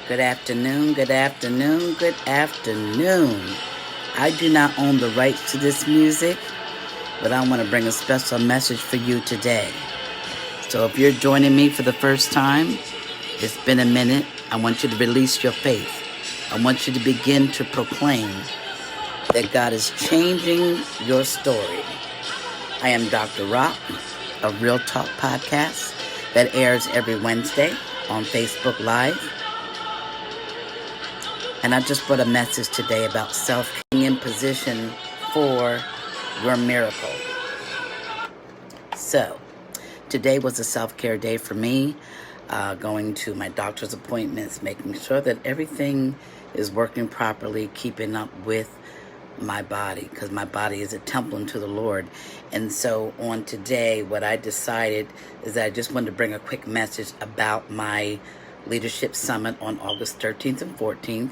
Good afternoon, good afternoon, good afternoon. I do not own the rights to this music, but I want to bring a special message for you today. So if you're joining me for the first time, it's been a minute. I want you to release your faith. I want you to begin to proclaim that God is changing your story. I am Dr. Rock, a Real Talk podcast that airs every Wednesday on Facebook Live. And I just brought a message today about self-being in position for your miracle. So, today was a self-care day for me, going to my doctor's appointments, making sure that everything is working properly, keeping up with my body, because my body is a temple unto the Lord. And so on today, what I decided is that I just wanted to bring a quick message about my leadership summit on August 13th and 14th,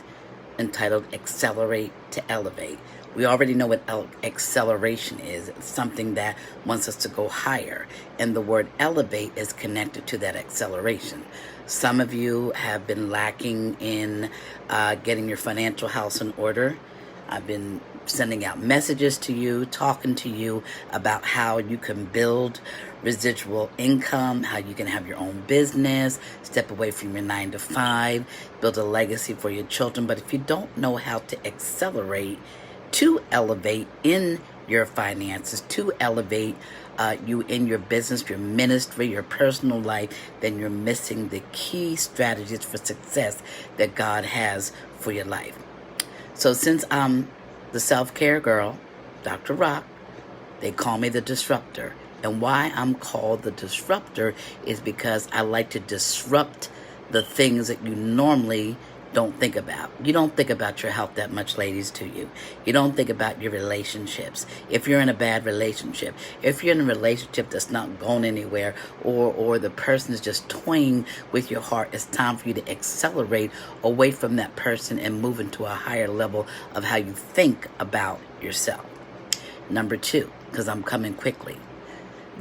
entitled Accelerate to Elevate. We already know what acceleration is. It's something that wants us to go higher. And the word elevate is connected to that acceleration. Some of you have been lacking in getting your financial house in order. I've been sending out messages to you, talking to you about how you can build residual income, how you can have your own business, step away from your 9-to-5, build a legacy for your children. But if you don't know how to accelerate, to elevate in your finances, to elevate you in your business, your ministry, your personal life, then you're missing the key strategies for success that God has for your life. So since I'm the self-care girl, Dr. Rock, they call me the disruptor. And why I'm called the disruptor is because I like to disrupt the things that you normally don't think about. You don't think about your health that much, ladies, do you? You don't think about your relationships. If you're in a bad relationship, if you're in a relationship that's not going anywhere, or the person is just toying with your heart, it's time for you to accelerate away from that person and move into a higher level of how you think about yourself. Number 2, because I'm coming quickly.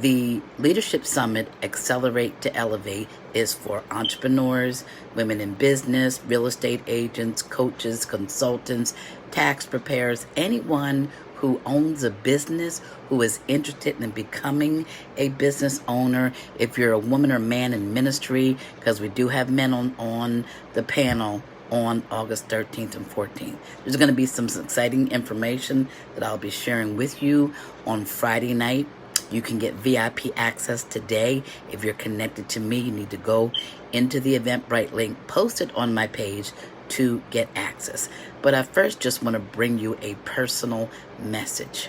The Leadership Summit, Accelerate to Elevate, is for entrepreneurs, women in business, real estate agents, coaches, consultants, tax preparers, anyone who owns a business, who is interested in becoming a business owner. If you're a woman or man in ministry, because we do have men on the panel on August 13th and 14th. There's going to be some exciting information that I'll be sharing with you on Friday night. You can get VIP access today. If you're connected to me, you need to go into the Eventbrite link posted on my page to get access. But I first just want to bring you a personal message.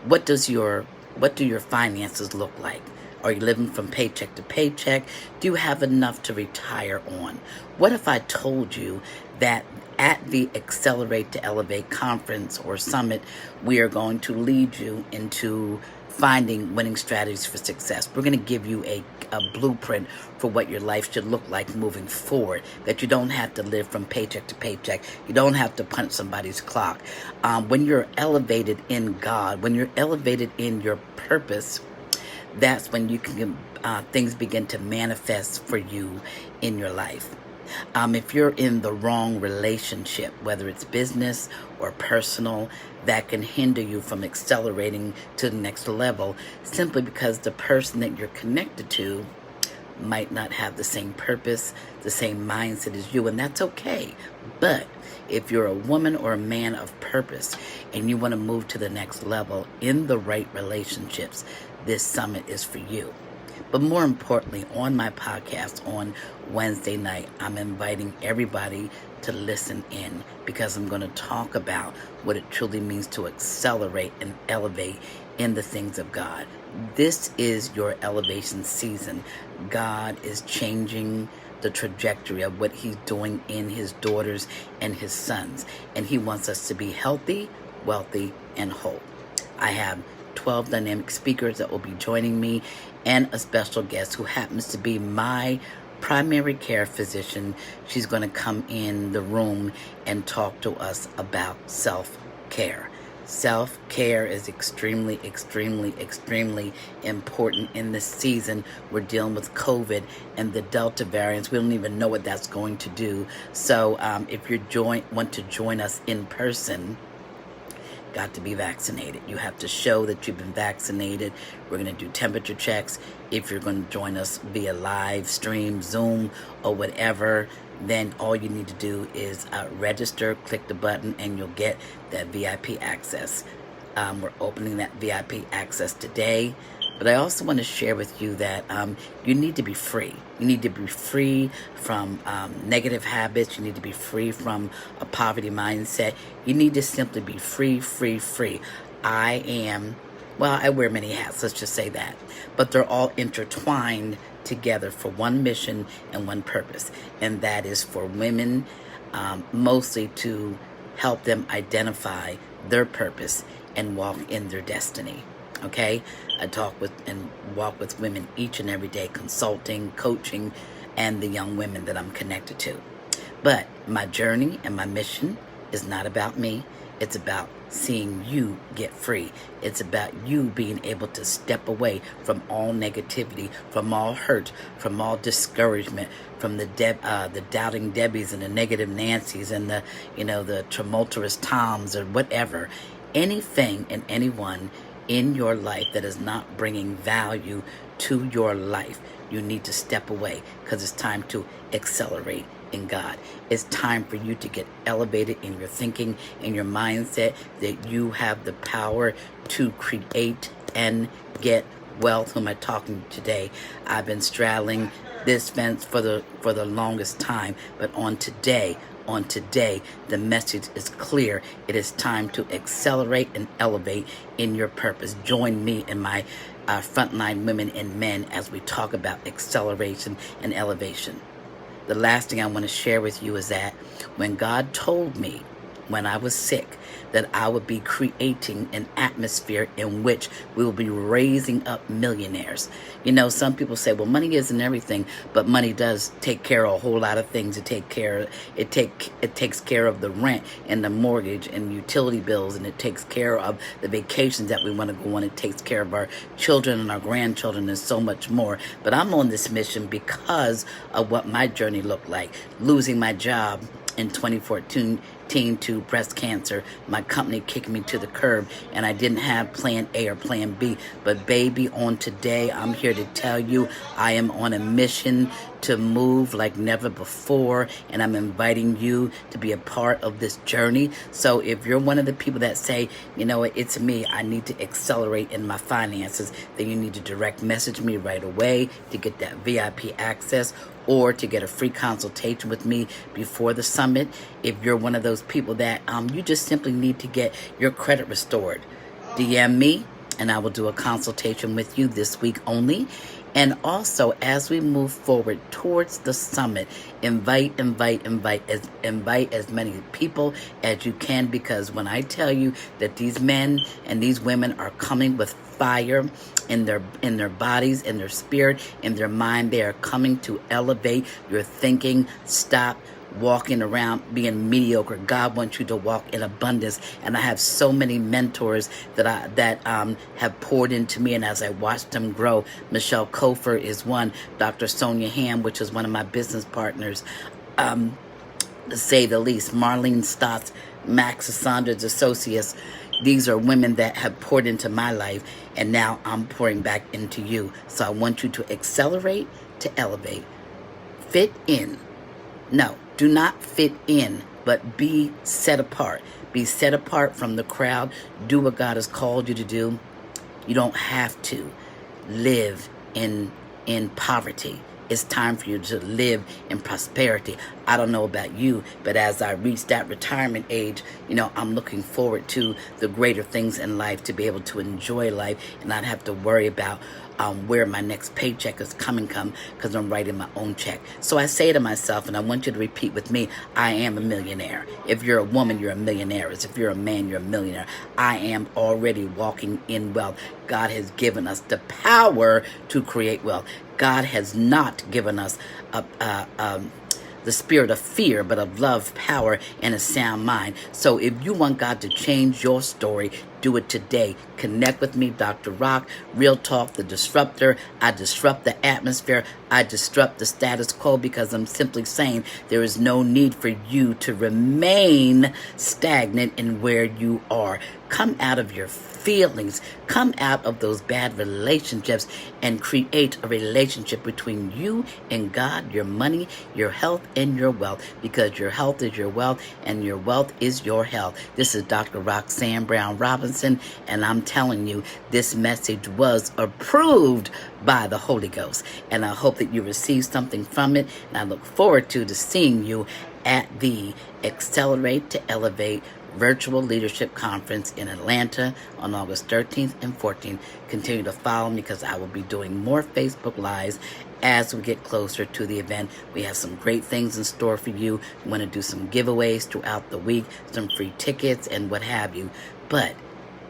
What do your finances look like? Are you living from paycheck to paycheck? Do you have enough to retire on? What if I told you that at the Accelerate to Elevate conference or summit, we are going to lead you into finding winning strategies for success? We're going to give you a blueprint for what your life should look like moving forward, that you don't have to live from paycheck to paycheck. You don't have to punch somebody's clock. When you're elevated in God, when you're elevated in your purpose, that's when you can things begin to manifest for you in your life. If you're in the wrong relationship, whether it's business or personal, that can hinder you from accelerating to the next level, simply because the person that you're connected to might not have the same purpose, the same mindset as you, and that's okay. But if you're a woman or a man of purpose and you want to move to the next level in the right relationships, this summit is for you. But more importantly, on my podcast on Wednesday night, I'm inviting everybody to listen in, because I'm going to talk about what it truly means to accelerate and elevate in the things of God. This is your elevation season. God is changing the trajectory of what he's doing in his daughters and his sons. And he wants us to be healthy, wealthy, and whole. I have 12 dynamic speakers that will be joining me, and a special guest who happens to be my primary care physician. She's going to come in the room and talk to us about self-care. Self-care is extremely, extremely, extremely important in this season. We're dealing with COVID and the Delta variants. We don't even know what that's going to do. So if you want to join us in person, got to be vaccinated. You have to show that you've been vaccinated. We're going to do temperature checks. If you're going to join us via live stream, Zoom, or whatever, then all you need to do is register, click the button, and you'll get that VIP access. We're opening that VIP access today. But I also want to share with you that you need to be free. You need to be free from negative habits. You need to be free from a poverty mindset. You need to simply be free, free, free. I wear many hats, let's just say that. But they're all intertwined together for one mission and one purpose. And that is for women, mostly to help them identify their purpose and walk in their destiny. Okay, I talk with and walk with women each and every day, consulting, coaching, and the young women that I'm connected to. But my journey and my mission is not about me. It's about seeing you get free. It's about you being able to step away from all negativity, from all hurt, from all discouragement, from the doubting Debbies and the negative Nancys and the tumultuous Toms or whatever. Anything and anyone in your life that is not bringing value to your life, you need to step away, because it's time to accelerate in God. It's time for you to get elevated in your thinking, in your mindset, that you have the power to create and get wealth. Who am I talking to today? I've been straddling this fence for the longest time, but on today, the message is clear. It is time to accelerate and elevate in your purpose. Join me and my frontline women and men as we talk about acceleration and elevation. The last thing I want to share with you is that when God told me when I was sick that I would be creating an atmosphere in which we will be raising up millionaires. You know, some people say, well, money isn't everything, but money does take care of a whole lot of things. It takes care of the rent and the mortgage and utility bills, and it takes care of the vacations that we want to go on. It takes care of our children and our grandchildren and so much more. But I'm on this mission because of what my journey looked like. Losing my job in 2014 to breast cancer, my company kicked me to the curb, and I didn't have plan A or plan B. But baby, on today, I'm here to tell you I am on a mission to move like never before, and I'm inviting you to be a part of this journey. So if you're one of the people that say, you know what, it's me, I need to accelerate in my finances, then you need to direct message me right away to get that VIP access, or to get a free consultation with me before the summit. If you're one of those people that you just simply need to get your credit restored, DM me and I will do a consultation with you this week only. And also, as we move forward towards the summit, invite as many people as you can, because when I tell you that these men and these women are coming with fire in their bodies, in their spirit, in their mind, they are coming to elevate your thinking. Stop walking around being mediocre. God wants you to walk in abundance. And I have so many mentors that have poured into me, and as I watched them grow, Michelle Kofer is one, Dr. Sonia Ham, which is one of my business partners, to say the least, Marlene Stotts, Max Saunders Associates. These are women that have poured into my life, and now I'm pouring back into you. So I want you to accelerate, to elevate. Fit in. No, do not fit in, but be set apart. Be set apart from the crowd. Do what God has called you to do. You don't have to live in poverty. It's time for you to live in prosperity. I don't know about you, but as I reach that retirement age, I'm looking forward to the greater things in life, to be able to enjoy life and not have to worry about where my next paycheck is coming because I'm writing my own check. So I say to myself, and I want you to repeat with me, I am a millionaire. If you're a woman, you're a millionaire. If you're a man, you're a millionaire. I am already walking in wealth. God has given us the power to create wealth. God has not given us the spirit of fear, but of love, power, and a sound mind. So if you want God to change your story, do it today. Connect with me, Dr. Rock, Real Talk, the disruptor. I disrupt the atmosphere. I disrupt the status quo, because I'm simply saying there is no need for you to remain stagnant in where you are. Come out of your feelings. Come out of those bad relationships and create a relationship between you and God, your money, your health, and your wealth, because your health is your wealth and your wealth is your health. This is Dr. Roxanne Brown Robinson, and I'm telling you, this message was approved by the Holy Ghost, and I hope that you receive something from it, and I look forward to seeing you at the Accelerate to Elevate Virtual Leadership Conference in Atlanta on August 13th and 14th. Continue to follow me, because I will be doing more Facebook Lives as we get closer to the event. We have some great things in store for you. We want to do some giveaways throughout the week, some free tickets and what have you. But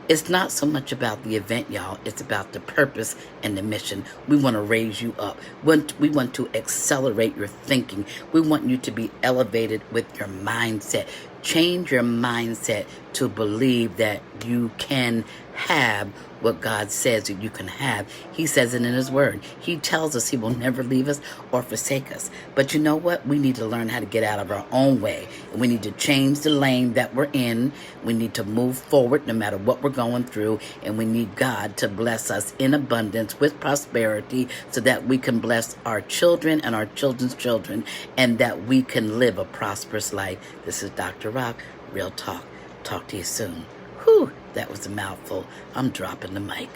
it's not so much about the event, y'all. It's about the purpose and the mission. We want to raise you up. We want to accelerate your thinking. We want you to be elevated with your mindset. Change your mindset to believe that you can have what God says that you can have. He says it in His Word. He tells us He will never leave us or forsake us. But you know what? We need to learn how to get out of our own way. And we need to change the lane that we're in. We need to move forward no matter what we're going through. And we need God to bless us in abundance with prosperity, so that we can bless our children and our children's children, and that we can live a prosperous life. This is Dr. Rock, Real Talk. Talk to you soon. Whew, that was a mouthful. I'm dropping the mic.